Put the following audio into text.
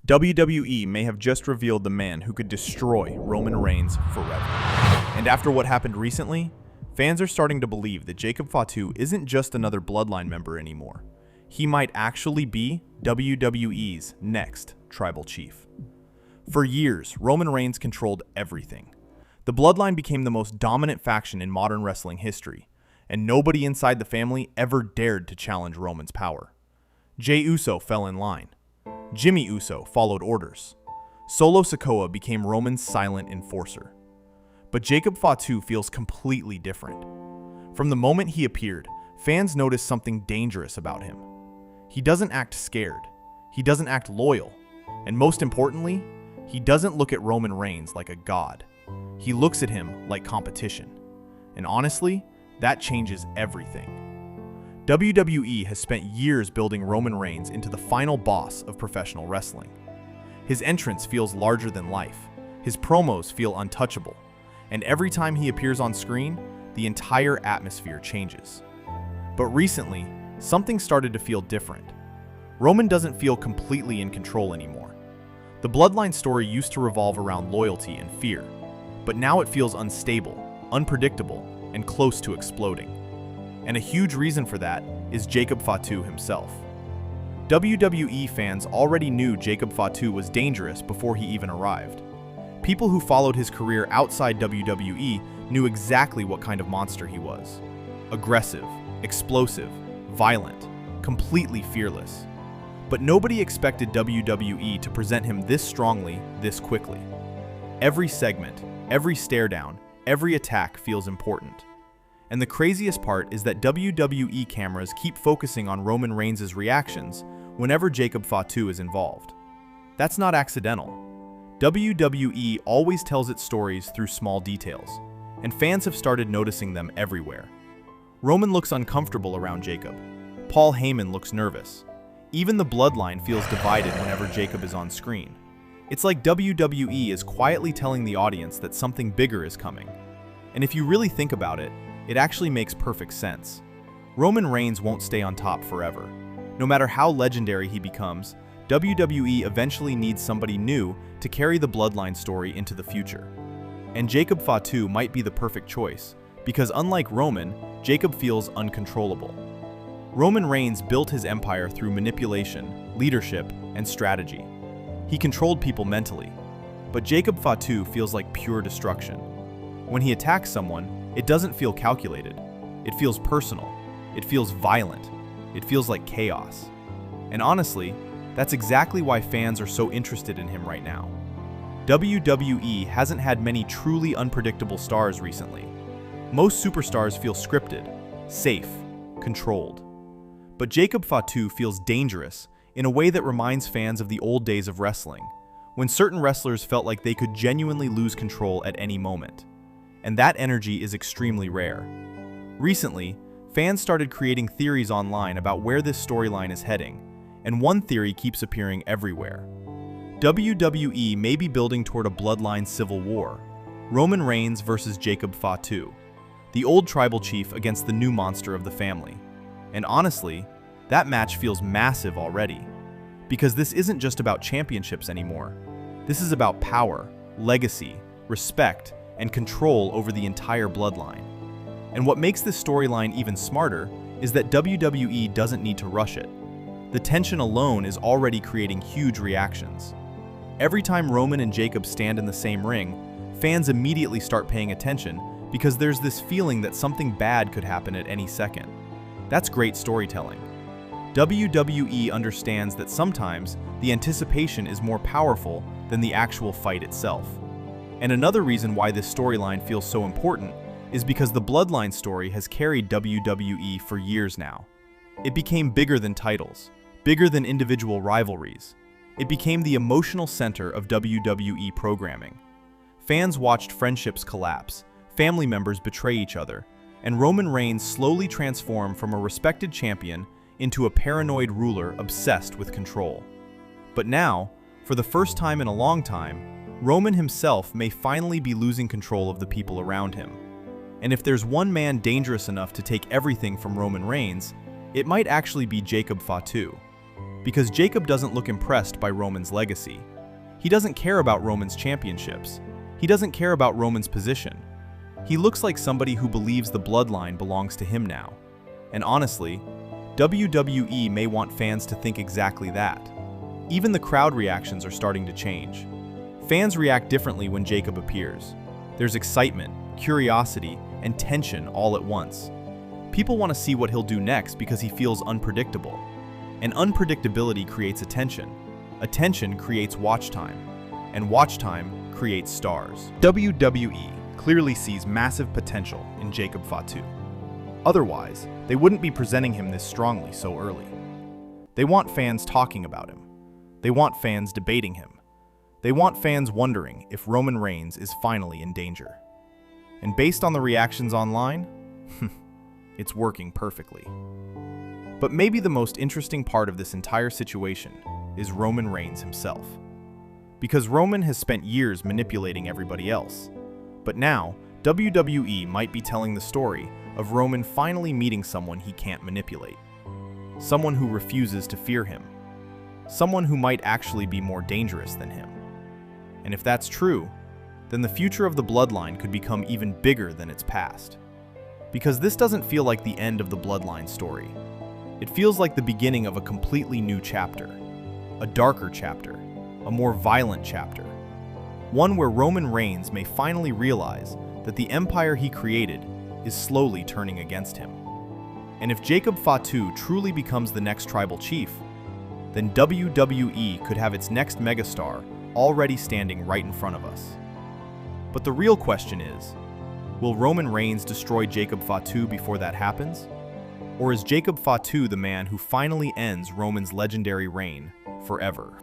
WWE may have just revealed the man who could destroy Roman Reigns forever. And after what happened recently, fans are starting to believe that Jacob Fatu isn't just another Bloodline member anymore. He might actually be WWE's next tribal chief. For years, Roman Reigns controlled everything. The Bloodline became the most dominant faction in modern wrestling history, and nobody inside the family ever dared to challenge Roman's power. Jey Uso fell in line. Jimmy Uso followed orders. Solo Sikoa became Roman's silent enforcer. But Jacob Fatu feels completely different. From the moment he appeared, fans noticed something dangerous about him. He doesn't act scared. He doesn't act loyal. And most importantly, he doesn't look at Roman Reigns like a god. He looks at him like competition. And honestly, that changes everything. WWE has spent years building Roman Reigns into the final boss of professional wrestling. His entrance feels larger than life. His promos feel untouchable. And every time he appears on screen, the entire atmosphere changes. But recently, something started to feel different. Roman doesn't feel completely in control anymore. The Bloodline story used to revolve around loyalty and fear, but now it feels unstable, unpredictable, and close to exploding. And a huge reason for that is Jacob Fatu himself. WWE fans already knew Jacob Fatu was dangerous before he even arrived. People who followed his career outside WWE knew exactly what kind of monster he was. Aggressive, explosive, violent, completely fearless. But nobody expected WWE to present him this strongly, this quickly. Every segment, every stare down, every attack feels important. And the craziest part is that WWE cameras keep focusing on Roman Reigns' reactions whenever Jacob Fatu is involved. That's not accidental. WWE always tells its stories through small details, and fans have started noticing them everywhere. Roman looks uncomfortable around Jacob. Paul Heyman looks nervous. Even the Bloodline feels divided whenever Jacob is on screen. It's like WWE is quietly telling the audience that something bigger is coming. And if you really think about it, it actually makes perfect sense. Roman Reigns won't stay on top forever. No matter how legendary he becomes, WWE eventually needs somebody new to carry the Bloodline story into the future. And Jacob Fatu might be the perfect choice, because unlike Roman, Jacob feels uncontrollable. Roman Reigns built his empire through manipulation, leadership, and strategy. He controlled people mentally, but Jacob Fatu feels like pure destruction. When he attacks someone, it doesn't feel calculated. It feels personal. It feels violent. It feels like chaos. And honestly, that's exactly why fans are so interested in him right now. WWE hasn't had many truly unpredictable stars recently. Most superstars feel scripted, safe, controlled. But Jacob Fatu feels dangerous in a way that reminds fans of the old days of wrestling, when certain wrestlers felt like they could genuinely lose control at any moment. And that energy is extremely rare. Recently, fans started creating theories online about where this storyline is heading, and one theory keeps appearing everywhere. WWE may be building toward a Bloodline civil war, Roman Reigns versus Jacob Fatu, the old tribal chief against the new monster of the family. And honestly, that match feels massive already, because this isn't just about championships anymore. This is about power, legacy, respect, and control over the entire Bloodline. And what makes this storyline even smarter is that WWE doesn't need to rush it. The tension alone is already creating huge reactions. Every time Roman and Jacob stand in the same ring, fans immediately start paying attention because there's this feeling that something bad could happen at any second. That's great storytelling. WWE understands that sometimes the anticipation is more powerful than the actual fight itself. And another reason why this storyline feels so important is because the Bloodline story has carried WWE for years now. It became bigger than titles, bigger than individual rivalries. It became the emotional center of WWE programming. Fans watched friendships collapse, family members betray each other, and Roman Reigns slowly transform from a respected champion into a paranoid ruler obsessed with control. But now, for the first time in a long time, Roman himself may finally be losing control of the people around him. And if there's one man dangerous enough to take everything from Roman Reigns, it might actually be Jacob Fatu. Because Jacob doesn't look impressed by Roman's legacy. He doesn't care about Roman's championships. He doesn't care about Roman's position. He looks like somebody who believes the bloodline belongs to him now. And honestly, WWE may want fans to think exactly that. Even the crowd reactions are starting to change. Fans react differently when Jacob appears. There's excitement, curiosity, and tension all at once. People want to see what he'll do next because he feels unpredictable. And unpredictability creates attention. Attention creates watch time. And watch time creates stars. WWE clearly sees massive potential in Jacob Fatu. Otherwise, they wouldn't be presenting him this strongly so early. They want fans talking about him. They want fans debating him. They want fans wondering if Roman Reigns is finally in danger. And based on the reactions online, it's working perfectly. But maybe the most interesting part of this entire situation is Roman Reigns himself. Because Roman has spent years manipulating everybody else. But now, WWE might be telling the story of Roman finally meeting someone he can't manipulate. Someone who refuses to fear him. Someone who might actually be more dangerous than him. And if that's true, then the future of the Bloodline could become even bigger than its past. Because this doesn't feel like the end of the Bloodline story. It feels like the beginning of a completely new chapter. A darker chapter. A more violent chapter. One where Roman Reigns may finally realize that the empire he created is slowly turning against him. And if Jacob Fatu truly becomes the next tribal chief, then WWE could have its next megastar already standing right in front of us. But the real question is, will Roman Reigns destroy Jacob Fatu before that happens? Or is Jacob Fatu the man who finally ends Roman's legendary reign forever?